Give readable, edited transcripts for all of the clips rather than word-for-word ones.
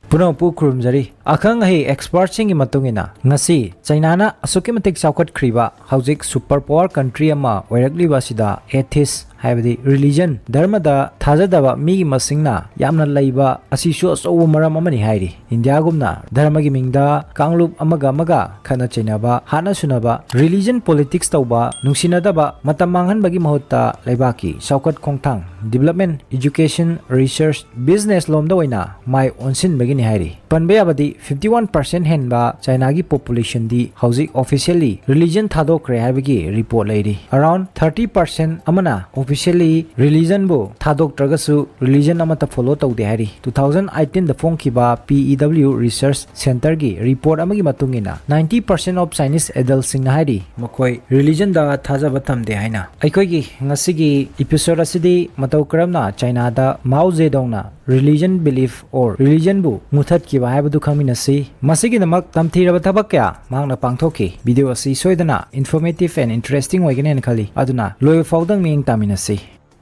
Punopu Kurumjari, Akang He expert sing Matungina, Nasi, Chainana, Asukimatic Saukat Kriba, Hausik superpower country ama, Werakli Vasida, Atheist. Haibadi religion dharmada thajadaba mi masingna yamna laiba asishu asobu maram amani hairi India gumna dharma gi mingda kanglup amaga khana chinaba hana sunaba religion politics tauba nungsinadaba matam manghanbagi mahutta laibaki saukat khongthang development education research business lomda oina mai onsin bagini hairi panbe abadi 51% henba China gi population di hauzik officially religion thadokre haibagi report lairi around 30% amana officially religion bo thadok tragasu religion amata follow tawde hari 2018 da phongkiba PEW research center gi report amagi matungina 90% of Chinese adults sing hari makoi religion da thajaba thamde haina aikoi gi ngasigi episode asidi matau karamna China da Mao Zedong na religion belief or religion bu muthat ki ba habadu khaminasi masigi namak tamthiraba thabak kya mangna pangthoki video asi soidana informative and interesting waigene khali aduna loy faudang ming taminasi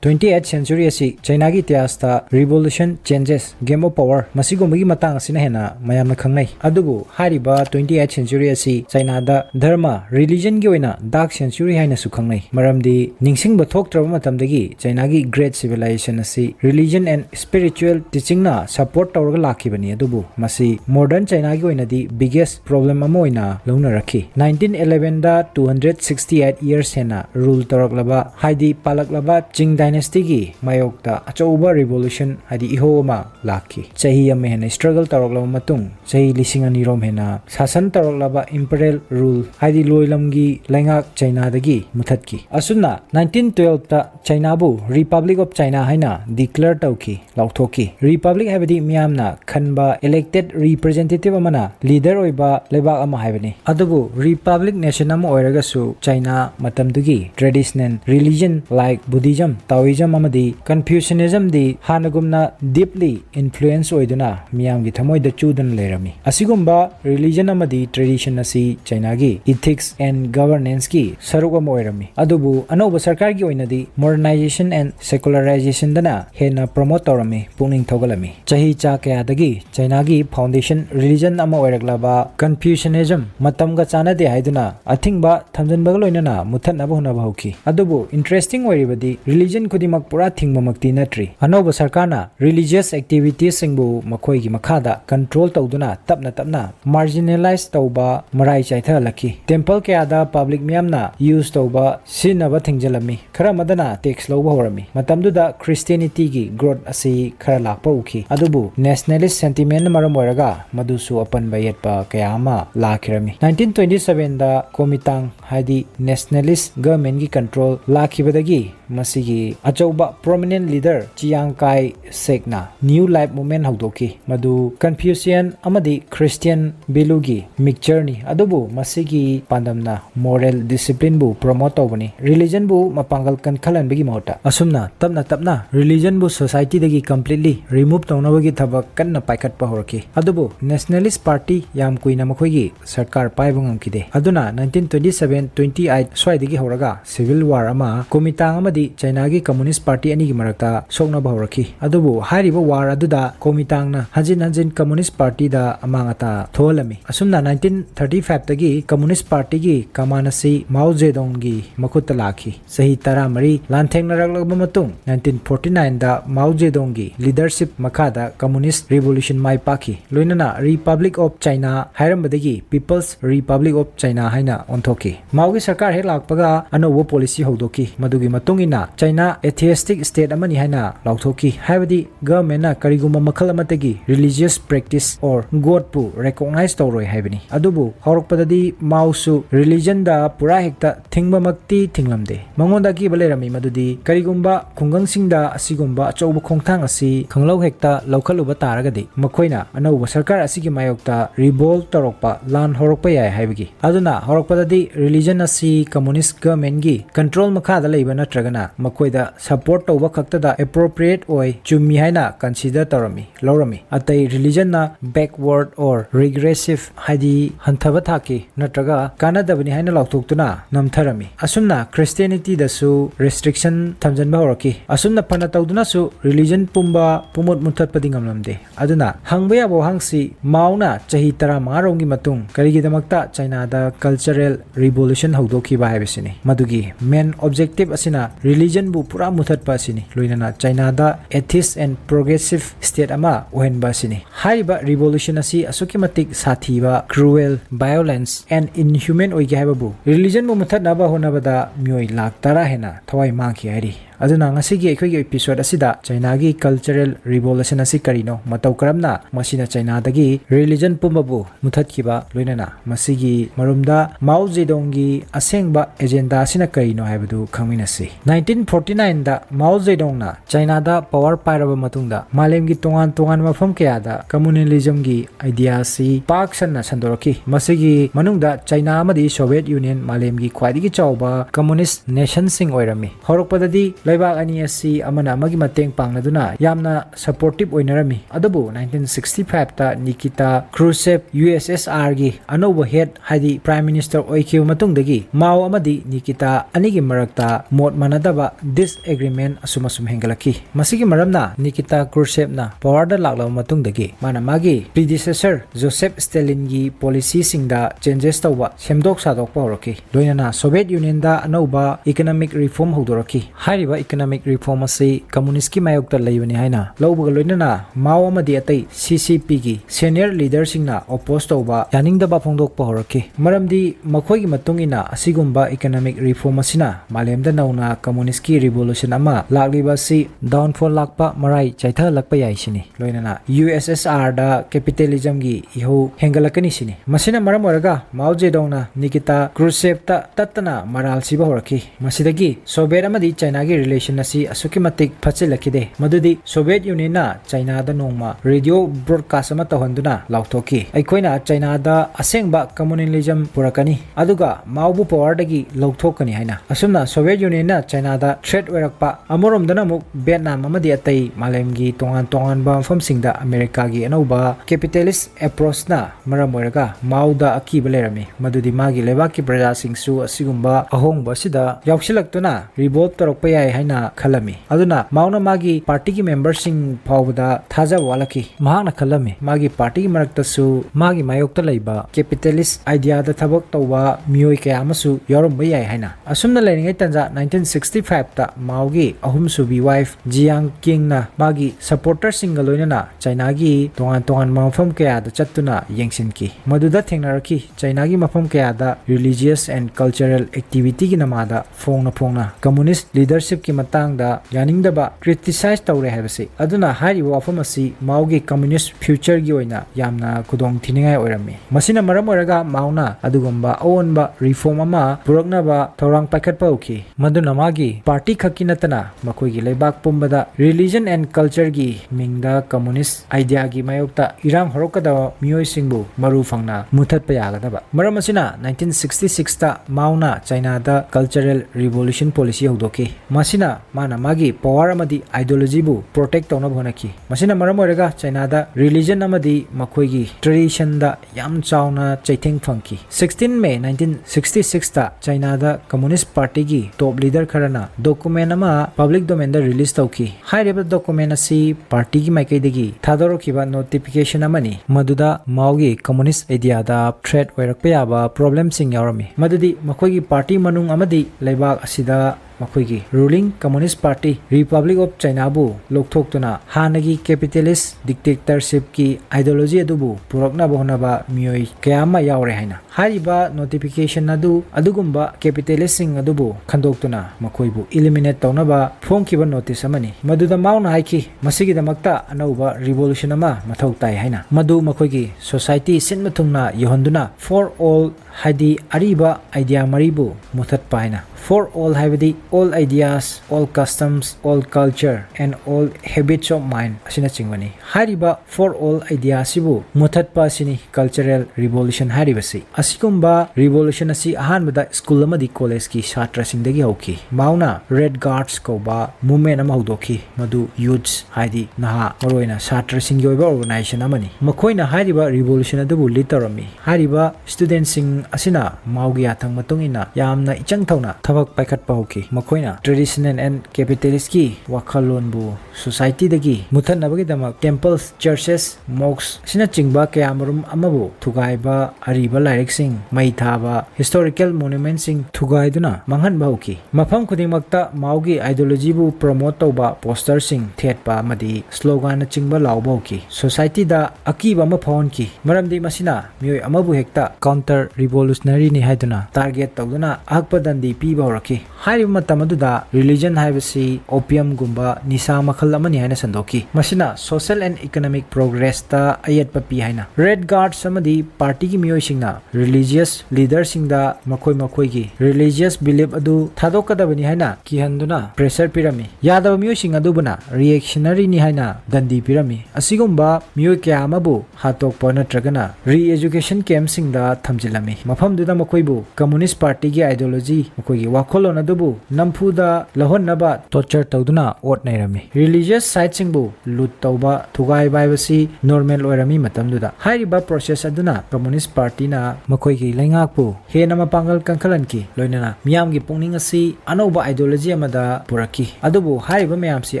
28th century asi China gi tiasta revolution changes game of power masigo magi matang asina hena mayam na khangnai adubu hariba 28th century asi China da dharma religion gi oina dark century haina su khangnai maramdi ningsing ba thok traba matam dagi China gi great civilization asi religion and spiritual teaching na support tawrga lakhi bani adubu masi modern China gi oina di biggest problem amoina longna rakhi 1911 da 268 years hena rule tawraklaba haidi palaklaba Qing dynasty gi mayokta achouba revolution hadi ihoma lakhi chahi am hena struggle tawraklaba matung chahi lising ani rom hena sasan tawraklaba imperial rule hadi loilam gi lengak China dagi muthatki asuna 1912 ta China bu Republic of China haina declare tawki lauthoki republic habadi miyamna khanba elected representative amana leader oiba lebak ama haibani adubu republic nation ama oiragasu China matamdugi traditional religion like Buddhism Taoism amadi Confucianism di hanagumna deeply influence oiduna miyamgi thamoida chudan lerami asigumba religion amadi tradition asi China gi ethics and governance gi saruk ama oirami adubu anoba sarkar gi oinadi modernization and secularization dana hena promote torami pungning thogalami chahi cha kya dagi China gi foundation religion ama oiraklaba Confucianism matamga chana de haiduna athingba thamjanba loinana muthanaba hunaba hoki adubu interesting oiribadi religion kudimak pura thingmamakti natri anoba sarkarna religious activities singbu makhoi gi makhada control tawduna tapna marginalize tawba marai chaitha lakhi temple kya da public miyamna use tawba sinaba thingjalami khara madana tax loba horami matamduda Christianity gi growth asi khara lakpa ukhi adubu nationalist sentiment maram oiraga madusu apan bayetpa kayama lakhirami 1927 da Komitang hadi nationalist government gi control lakhibadagi masigi achauba prominent leader Chiang Kai Shek na new life movement haudoki madu Confucian amadi Christian belugi mixture ni adubu masigi pandamna moral discipline bu promote tawbani religion bu mapangal kan khalan begi mota asumna tapna religion bu society dagi completely remove tawnabagi thabak kanna paikhat pa horki adubu nationalist party yam kuina makhoigi sarkar paibungam kide aduna 1927-28 swaidigi horaga civil war ama Komitang amadi China gi communist party ani gi marakta sokna bahoraki adubu hariba war aduda Komitang na hanjin communist party da amangata tholami asumna 1935 tagi communist party gi kamanasi Mao Zedong gi makhutta lakhi sahi taramari lantheng naraklaba matung 1949 da Mao Zedong gi leadership makada communist revolution mai paki loinana Republic of China hairambadagi People's Republic of China haina onthoki Mao gi sarkar he lakpaga anowo policy hodoki madugi matungina China atheistic state amani haina lauthoki haibadi government na kariguma makhal amatagi religious practice or god pu recognize tawroi haibani adubu horokpadadi Mao su religion da pura hekta thingba makti thinglamde mangonda ki balerami madudi karigumba khungang singda asigumba achouba khongthang asi khanglau hekta laukhaluba taragadi makhoina anauba sarkar asigi mayokta revolt tarokpa lan horokpa yai haibagi aduna horokpadadi religion asi communist government gi control makhada leiba natraga ꯅꯠꯇ꯭ꯔꯒꯅ ꯃꯈꯣꯏꯗ support ꯇꯧꯕ ꯈꯛꯇꯗ appropriate ꯑꯣꯏ ꯆꯨꯝꯃꯤ ꯍꯥꯏꯅ consider ꯇꯧꯔꯝꯃꯤ ꯂꯧꯔꯝꯃꯤ ꯑꯇꯩ ꯔꯤꯂꯤꯖꯟꯅ backward or regressive ꯍꯥꯏꯗꯤ ꯍꯟꯊꯕ ꯊꯥꯛꯀꯤ ꯅꯠꯇ꯭ꯔꯒ ꯀꯥꯟꯅꯗꯕꯅꯤ ꯍꯥꯏꯅ ꯂꯥꯎꯊꯣꯛꯇꯨꯅ ꯅꯝꯊꯔꯝꯃꯤ ꯑꯁꯨꯝꯅ ꯈ꯭ꯔꯤꯁꯇꯤꯌꯥꯅꯤꯇꯤꯗꯁꯨ restriction ꯊꯝꯖꯟꯕ ꯍꯧꯔꯛꯈꯤ ꯑꯁꯨꯝꯅ ꯐꯅ ꯇꯧꯗꯨꯅꯁꯨ ꯔꯤꯂꯤꯖꯟ ꯄꯨꯝꯕ ꯄꯨꯃꯨꯠ ꯃꯨꯊꯠꯄꯗꯤ ꯉꯝꯂꯝꯗꯦ ꯑꯗꯨꯅ ꯍꯪꯕ ꯌꯥꯕ ꯋꯥꯍꯪꯁꯤ ꯃꯥꯎꯅ ꯆꯍꯤ 15 ꯔꯣꯝꯒꯤ ꯃꯇꯨꯡ ꯀꯔꯤꯒꯤꯗꯃꯛꯇ ꯆꯥꯏꯅꯥꯗ cultural revolution ꯍꯧꯗꯣꯛꯈꯤꯕ ꯍꯥꯏꯕꯁꯤꯅꯤ ꯃꯗꯨꯒꯤ main objective ꯑꯁꯤꯅ ꯔꯤꯂꯤꯖꯟꯕꯨ ꯄꯨꯔꯥ ꯃꯨꯊꯠꯄ ꯑꯁꯤꯅꯤ ꯂꯣꯏꯅꯅ ꯆꯥꯏꯅꯥꯗ atheist and progressive state ꯑꯃ ꯑꯣꯏꯍꯟꯕ ꯑꯁꯤꯅꯤ ꯍꯥꯏꯔꯤꯕ revolution ꯑꯁꯤ ꯑꯁꯨꯛꯀꯤ ꯃꯇꯤꯛ ꯁꯥꯊꯤꯕ cruel violence and inhuman ꯑꯣꯏꯒꯦ ꯍꯥꯏꯕꯕꯨ ꯔꯤꯂꯤꯖꯟꯕꯨ ꯃꯨꯊꯠꯅꯕ ꯍꯣꯠꯅꯕꯗ ꯃꯤꯑꯣꯏ ꯂꯥꯛ 10 ꯍꯦꯟꯅ ꯊꯋꯥꯏ ꯃꯥꯡꯈꯤ ꯍꯥꯏꯔꯤ ꯑꯗꯨꯅ ꯉꯁꯤꯒꯤ ꯑꯩꯈꯣꯏꯒꯤ episode ꯑꯁꯤꯗ ꯆꯥꯏꯅꯥꯒꯤ cultural revolution ꯑꯁꯤ ꯀꯔꯤꯅꯣ ꯃꯇꯧ ꯀꯔꯝꯅ ꯃꯁꯤꯅ ꯆꯥꯏꯅꯥꯗꯒꯤ religion ꯄꯨꯝꯕꯕꯨ ꯃꯨꯊꯠꯈꯤꯕ ꯂꯣꯏꯅꯅ ꯃꯁꯤꯒꯤ ꯃꯔꯨꯝꯗ ꯃꯥꯎ ꯖꯦꯗꯣꯡꯒꯤ ꯑꯁꯦꯡꯕ ꯑꯦꯖꯦꯟꯗꯥ ꯑꯁꯤꯅ ꯀꯔꯤꯅꯣ ꯍꯥꯏꯕꯗꯨ ꯈꯪꯃꯤꯟꯅꯁꯤ 1949ꯗ ꯃꯥꯎ ꯖꯦꯗꯣꯡꯅ ꯆꯥꯏꯅꯥꯗ ꯄꯋꯥꯔ ꯄꯥꯏꯔꯕ ꯃꯇꯨꯡꯗ ꯃꯥꯂꯦꯝꯒꯤ ꯇꯣꯉꯥꯟ ꯇꯣꯉꯥꯟꯕ ꯃꯐꯝ ꯀꯌꯥꯗ ꯀꯝꯃꯨꯅꯤꯖꯝꯒꯤ ꯑꯥꯏꯗꯤꯌꯥ ꯑꯁꯤ ꯄꯥꯛ ꯁꯟꯅ ꯁꯟꯗꯣꯔꯛꯈꯤ ꯃꯁꯤꯒꯤ ꯃꯅꯨꯡꯗ ꯆꯥꯏꯅꯥ ꯑꯃꯗꯤ ꯁꯣꯚꯤꯌꯦꯠ ꯌꯨꯅꯤꯌꯟ ꯃꯥꯂꯦꯝꯒꯤ ꯈ꯭ꯋꯥꯏꯗꯒꯤ ꯆꯥꯎꯕ ꯀꯝꯃꯨꯅꯤꯁꯠ ꯅꯦꯁꯟꯁꯤꯡ ꯑꯣꯏꯔꯝꯃꯤ ꯍꯧꯔꯛꯄꯗꯗꯤ ꯂꯩꯕꯥꯛ ꯑꯅꯤ ꯑꯁꯤ ꯑꯃꯅ ꯑꯃꯒꯤ ꯃꯇꯦꯡ ꯄꯥꯡꯅꯗꯨꯅ ꯌꯥꯝꯅ ꯁꯄꯣꯔꯇꯤꯞ ꯑꯣꯏꯅꯔꯝꯃꯤ ꯑꯗꯨꯕꯨ 1965ꯇ ꯅꯤꯀꯤꯇꯥ ꯀ꯭ꯔꯨꯁꯦꯞ USSRꯒꯤ ꯑꯅꯧꯕ ꯍꯦꯗ ꯍꯥꯏꯗꯤ ꯄ꯭ꯔꯥꯏꯝ ꯃꯤꯅꯤꯁꯇꯔ ꯑꯣꯏꯈꯤꯕ ꯃꯇꯨꯡꯗꯒꯤ ꯃꯥꯎ ꯑꯃꯗꯤ ꯅꯤꯀꯤꯇꯥ ꯑꯅꯤꯒꯤ ꯃꯔꯛꯇ ꯃꯣꯠ ꯃꯥꯟꯅꯗꯕ ꯗꯤꯁꯑꯦꯒ꯭ꯔꯤꯃꯦꯟ ꯑꯁꯨꯝ ꯍꯦꯟꯒꯠꯂꯛꯈꯤ ꯃꯁꯤꯒꯤ ꯃꯔꯝꯅ ꯅꯤꯀꯤꯇꯥ ꯀ꯭ꯔꯨꯁꯦꯞꯅ ꯄꯋꯥꯔꯗ ꯂꯥꯛꯂꯕ ꯃꯇꯨꯡꯗꯒꯤ ꯃꯥꯒꯤ ꯄ꯭ꯔꯤꯗꯤꯁꯦꯁꯔ ꯖꯣꯁꯦꯞ ꯁ꯭ꯇꯦꯂꯤꯟꯒꯤ ꯄꯣꯂꯤꯁꯤꯁꯤꯡꯗ ꯆꯦꯟꯖꯦꯁ ꯇꯧꯕ ꯁꯦꯝꯗꯣꯛ ꯁꯥꯗꯣꯛꯄ ꯍꯧꯔꯛꯈꯤ ꯂꯣꯏꯅꯅ ꯁꯣꯚꯤꯌꯦꯠ ꯌꯨꯅꯤꯌꯟꯗ ꯑꯅꯧꯕ ꯏꯀꯣꯅꯣꯃꯤꯛ ꯔꯤꯐꯣꯔꯝ ꯍꯧꯗꯣꯔꯛꯈꯤ ꯍꯥꯏꯔꯤꯕ ꯏꯀꯣꯅꯣꯃꯤक रिफॉर्म असी कम्युनिस्ट की मायोक्ता लेबनी हाइना लौबग लोइनना माओ अमदी अतै CCP की सीनियर लीडर सिंगना ओपोज तौबा यानिंगदबा फोंदोकपा होरखि मरमदी मखोइगी मतुंगिना असिगुम्बा इकोनॉमिक रिफॉर्म असिना मालेमदा नौना कम्युनिस्ट की रिवोल्यूशन अमा लाक्लिबा सि डाउनफॉल लाक्पा मराई चाइथा लक्पा याइसिनी लोइनना USSR दा कैपिटलिज्म की इहो हेंगलकनी सिनी मसिना मरम ओरगा माओ जेडोंगना निकिता क्रुसेप्ता तत्तना मराल सिबा होरखि मसिदगी सोवियत अमदी चाइना की रिलेशन असी असुकी मतिक फचिलखिदे मदुदी सोवियत यूनियन ना चाइना दा नोंगमा रेडियो ब्रॉडकास्ट अमा तहंदुना लाउथोकी अइखोइना चाइना दा असेंगबा कम्युनिज्म पुरकनी अदुगा माओबु पावर दगी लौथोकनी हाइना असुमना सोवियत यूनियन ना चाइना दा थ्रेट ओइरकपा अमरोमदना मुक वियतनाम अमदी अतै मालेमगी तोंगान तोंगानबा मफमसिंगदा अमेरिका गी अनौबा कैपिटलिस्ट अप्रोच ना मरम ओइरगा माओदा अकीबा लेरमी मदुदी मागी लेबाकी प्रजासिंगसु असिगुम्बा अहोंगबा सिदा यावसिलक्तुना रिवोल्ट तोरकपा याय हाइना खलमी अदुना माउना मागी पार्टी की मेंबरसिंग फावदा थाजा वालकी महाना खलमी मागी पार्टी की मरक्तसु मागी मायोक्ता लैबा कैपिटलिस्ट आइडिया दा थबक तौबा मियोय कया अमसु यारमबा याय हाइना असुमना लेरिंगै तंजा 1965 ता माओगी अहुमसुबी वाइफ जियांग किंग ना मागी सपोर्टर सिंग लोइनना चाइना गी तोंगान तोंगान मफम कया दा चत्तुना येंगसिनकी मदुदा थेंगनारकी चाइना गी मफम कया दा रिलीजियस एंड कल्चरल एक्टिविटी की नमादा फोंगना कम्युनिस्ट लीडरशिप की मतंगदा यानिंगदबा क्रिटिसाइज तौरे हैबसे अदुना हारिबा वाफम असि माओगी कम्युनिस्ट फ्यूचर गी ओइना यामना खुदोंग थिनिंगाय ओइरमी मसिना मरम ओइरगा माउना अदुगुम्बा अवोनबा रिफॉर्म अमा पुरकनबा थौरांग पाइखटपा उखि मदुना मागी पार्टी खक्की नतना मखोइगी लेबाक पुंबदा रिलीजन एंड कल्चर गी मिंगदा कम्युनिस्ट आइडिया गी मायोक्ता इरांग हरोकदबा मियोय सिंगबु मरु फंगना मुथतपा यागदबा मरम असिना 1966 ता माउना चाइना दा कल्चरल रिवोल्यूशन पॉलिसी हौदोकी मसिना माना मागी पावर अमदी आइडियोलॉजी बु प्रोटेक्ट तौना भोनकी मसिना मरम ओइरगा चाइना दा रिलीजन अमदी मखोइगी ट्रेडिशन दा याम चाउना चैथिंग फंकी 16 मे 1966 ता चाइना दा कम्युनिस्ट पार्टी की टॉप लीडर खरना डॉक्यूमेंट अमा पब्लिक डोमेन दा रिलीज तौकी हाइरेबा डॉक्यूमेंट असी पार्टी की माइकैदगी थादोरखिबा नोटिफिकेशन अमनी मदुदा माओगी कम्युनिस्ट आइडिया दा थ्रेट ओइरकपा याबा प्रॉब्लम सिंग यावरमी मदुदी मखोइगी पार्टी मनुंग अमदी लेबाक असिदा मखोइगी ruling communist party republic of China बु लोकथोक्तुना हानगी कैपिटलिस्ट डिक्टेटरशिप की आइडियोलॉजी अदुबु पुरकना बहनबा मियोय कयामा यावरे हाइना हारिबा नोटिफिकेशन अदु अदुगुम्बा कैपिटलिस्ट सिंग अदुबु खंदोक्तुना मखोइबु इलिमिनेट तौनबा फोंखिबा नोटिस अमनी मदुदा माउना हाइखि मसिगिदमक्ता अनौबा रिवोल्यूशन अमा मथौ ताइ हाइना मदु मखोइगी सोसाइटी सिनमथुंगना यहंदुना फॉर ऑल हाइदी अरिबा आइडिया मरिबु मुथत पाइना फॉर ऑल हाइबदी all ideas, all customs, all culture, and all habits of mind asina chingwani. Hariba for all ideas sibu muthatpa asini cultural revolution haribasi. Asikumba revolution asi ahanbada school amadi college ki chatra singdagi hauki. Mauna Red Guards koba movement ama haudoki madu youths haidi naha maroina chatra singgi oiba organization amani. Makoina hariba revolution adabu lead torami. Hariba students sing asina maugi athang matungina yamna ichang thauna thabak paikhatpa hauki. Makoina traditional and capitalist ki wakhalon bu society dagi muthanabagi damak temples, churches, mosques sina chingba kayamarum amabu thugaiba ariba lairik sing mai thaba historical monuments sing thugaiduna manghanba hauki. Mafam khudingmakta maugi ideology bu promote tauba poster sing thetpa amadi slogan na chingba lauba hauki. Society da akiba ma phone ki maramdi masina mioi amabu hekta counter revolutionary ni haiduna target tawduna akpa dandi piba horaki. Hairiba matam aduda religion haibasi opium gumba nisa makhal amani haina sandoki. Masina social and economic progress ta ayatpa pi haina. Red Guards amadi party ki mioi singna religious leaders singda makoi ki religious belief adu thadokadabani haina kihanduna pressure pirami. Yadaba mioi sing adubuna reactionary ni haina dandi pirami. Asigumba mioi kya amabu hatokpa natragana re-education camp singda thamjilami. Mafamduda makoibu communist party ki ideology makoigi wakholon adubu nampuda lahonnaba torture tawduna ot nairami. Religious site singbu lut tawba thugai baibasi normal oirami matamduda. Hairiba process aduna communist party na makoigi laingakpu hena mapangal kangkhalan ki loinana miyamgi pungning asi anoba ideology amada puraki. Adubu hairiba mayamsi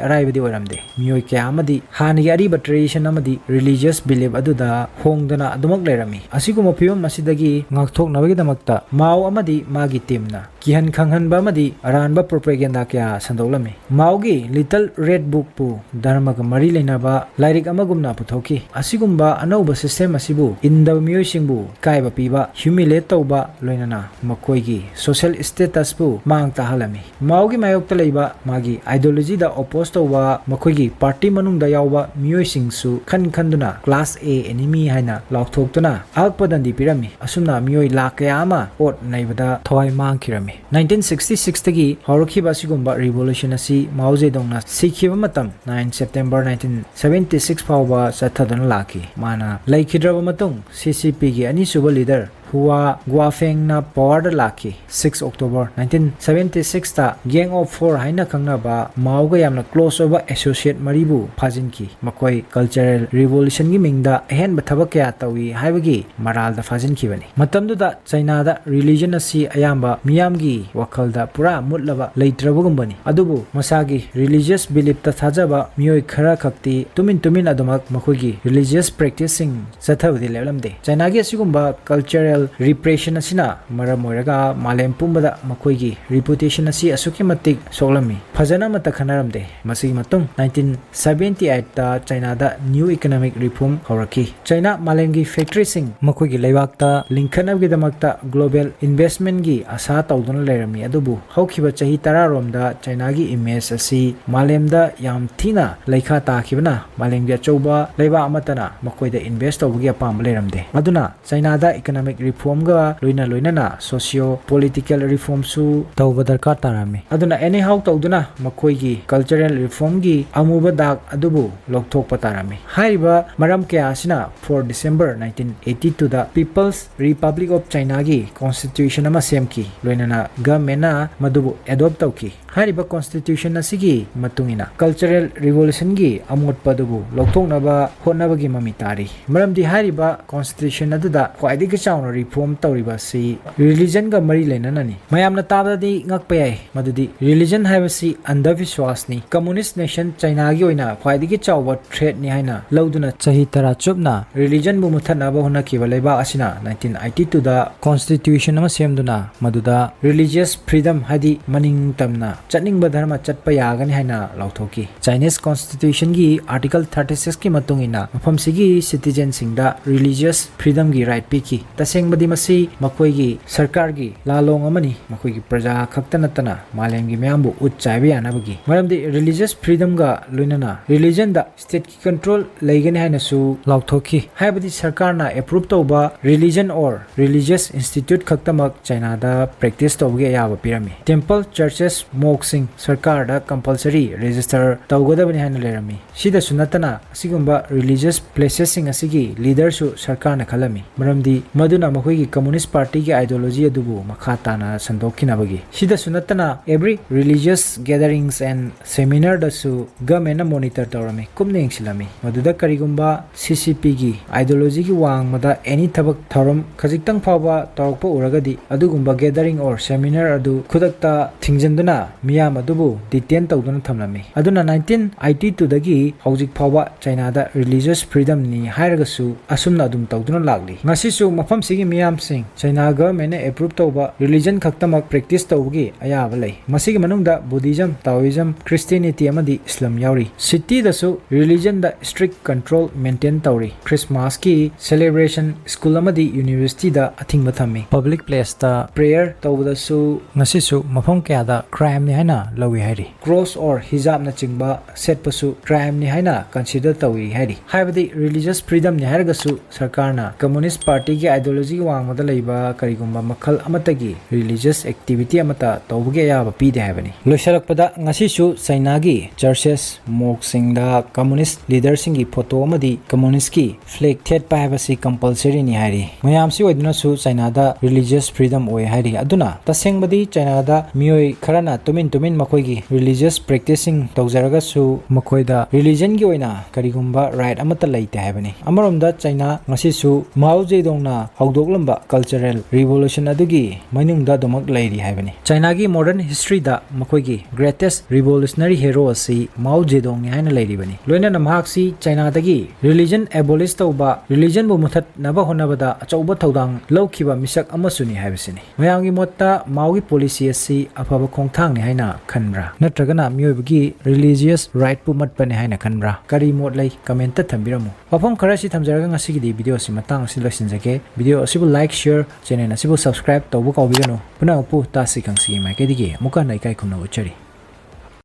araibadi oiramde. Miyoi kya amadi hanigi ariba tradition amadi religious belief aduda hongdana adumak lairami. Asiguma piyom masidagi ngakthoknabagi damakta Mao amadi magi teamna kihan khanghanba amadi aranba propaganda kya sandolami. Maogi Little Red Book pu dharma ga mari leinaba lairik amagumna puthoki. Asigumba anauba system asibu indaba miyoi singbu kaiba piba humiliate tauba loinana makoigi social status pu mang tahalami. Maogi mayokta leiba magi ideology da oppose tauba makoigi party manungda yauba miyoi singsu khanduna class A enemy haina laukthoktuna akpadandi pirami. Asumna miyoi lakaya ama ot naibada thawai mangkhirami. 1966 tagi haurakhiba asigumba revolution asi Mao Zedong na sikhiba matam 9 September 1976 fawba chathaduna laki. Mana laikhidraba matung CCP gi ani suba leader Hua Guafeng na power laki. 6 October 1976 ta Gang of Four haina khangnaba Mao ga yamna close over associate maribu phajinki. Makoi cultural revolution gi mingda ahen bathabak kya tawi haibagi maral da phajinki bani. Matamduda China da religion asi ayamba miyamgi wakhalda pura mutlaba leitrabugum bani. Adubu masagi religious belief ta thajaba miyoi khara khakti tumin adumak makoigi religious practicing sathabdi lelamde. China gi asigumba cultural repression asina maram moiraga malem pumbada makoigi reputation asi asuki matik soglami phajana mata khanaramde. Masigi matung 1978 ta China da new economic reform horaki. China malemgi factory sing makoigi leibakta linkhanabgi damakta global investment gi asa tawduna lerami. Adubu haukiba chahi 10 romda China gi image asi malemda yam thina leikha takhibana malemgi achouba leiba amatana makoida invest tawgi apam leramde. Aduna China da economic reform ga loina na socio political reform su tawba darkar tarami. Aduna anyhow tawduna makoigi cultural reform gi amuba dak adubu lokthokpa tarami. Haiba maram kya asina 4 December 1982 da People's Republic of China gi constitution ama semki loina na government na madubu adopt tawki. Hariba constitution asigi matungina cultural revolution gi amot padubu lokthoknaba honnabagi mamitari. Maramdi hariba constitution aduda kwaidi ga chawna reform tawriba si religion ga mari lenanani. Mayamna tabadi ngakpayai madudi religion haibasi andavishwas ni communist nation China gi oina kwaidi ga chawba threat ni haina lauduna chahi tara chupna religion bu muthanaba hona kiba leiba asina 1982 da constitution ama semduna maduda religious freedom hadi maning tamna chatningba dharma chatpa yagani haina lauthoki. Chinese constitution gi article 36 ki matungina mafam sigi citizen singda religious freedom gi right piki. Taseng तसेंगबदी मसी मखोइगी सरकार की लालोंग अमनी मखोइगी प्रजा खक्ता नतना मालेमगी म्यामबु उच्चाइबे यानाबगी मरमदि religious freedom गा लोइनना religion दा state की control लेगने हाइनसु लाउथोखी हाइबदि सरकार ना अप्रूव तौबा रिलीजन और रिलीजियस इंस्टीट्यूट खक्तमक चाइना दा प्रैक्टिस तौगे याबा पिरमी टेंपल चर्चेस मॉक्सिंग सरकार दा कंपल्सरी रजिस्टर तौगदबनि हाइना लेरमी सिदा सुनतना असिगुंबा रिलीजियस प्लेसेस सिंग असिगी लीडर सु सरकार ना खलमी मरमदि मदुना मखोइगी कम्युनिस्ट पार्टी की आइडियोलॉजी अदुबु मखा ताना संदोखिनाबगी सिदा सुनतना every religious gatherings and seminar दसु गवर्नमेंट ना मॉनिटर तौरमी कुमने यंगसिलामी मदुदा करिगुंबा सीसीपी की आइडियोलॉजी की वांग मदा एनी थबक थौरम खजिक्तंग फावबा तौरकपा उरगदी अदुगुंबा गैदरिंग और सेमिनार अदु खुदकता थिंगजंदुना मियाम अदुबु डिटेन तौदुना थमलमी अदुना 1982 दगी हौजिक फावबा चाइना दा रिलीजियस फ्रीडम नि हायरगसु असुमना अदुम तौदुना लागली ngasisu mafam sigi miyam sing China government ne approve tauba religion khaktamak practice taugi ayaba lei masigi manungda Buddhism Taoism Christianity amadi Islam yauri city dasu religion da strict control maintain tauri Christmas ki celebration school amadi university da athing bathami public place da prayer taudasu ngasisu mafam kya da crime ni haina lawi hairi cross or hijab na chingba set pasu crime ni haina consider tawi hairi haibadi religious freedom ni hairgasu sarkar na communist party की ideology वांग मदा लेबा करिगुंबा मखल अमतगी religious activity अमता तौबगे याबा पीदे हाबनी लोइसरकपदा ngasisu China की churches मॉक्सिंग दा communist leader सिंग की photo अमदी communist की flag थेट पाइबसी compulsory नि हारी मयामसी ओइदुनासु China दा रिलीजियस फ्रीडम ओइ हारी अदुना तसेंगबदी चाइना दा मियोय खराना तुमिन मखोइगी रिलीजियस प्रैक्टिसिंग तौजरगसु मखोइदा रिलीजन की ओइना करिगुंबा राइट अमता लेते हाबनी अमरोमदा China ngasisu Mao Zedong na haudoklamba cultural revolution adugi mainungda domak lairi haibani China gi modern history da makoigi greatest revolutionary hero asi Mao Zedong ni haina lairi bani loina na mahak si China dagi religion abolish tauba religion bu muthat naba honabada achauba thaudang lawkhiba misak amasuni haibasini mayang gi motta Mao gi policy asi afaba khongthang ni haina khanbra natragana miyoibagi religious right pu matpani haina khanbra kari mod lai comment ta thambiramu wafam khara si thamjaraga ngasi gi video si matang si loisinjage video asibu like share channel asibu subscribe tawbu kawbigano puna upu ta si kangsi mai ke dige muka nai kai khumna uchari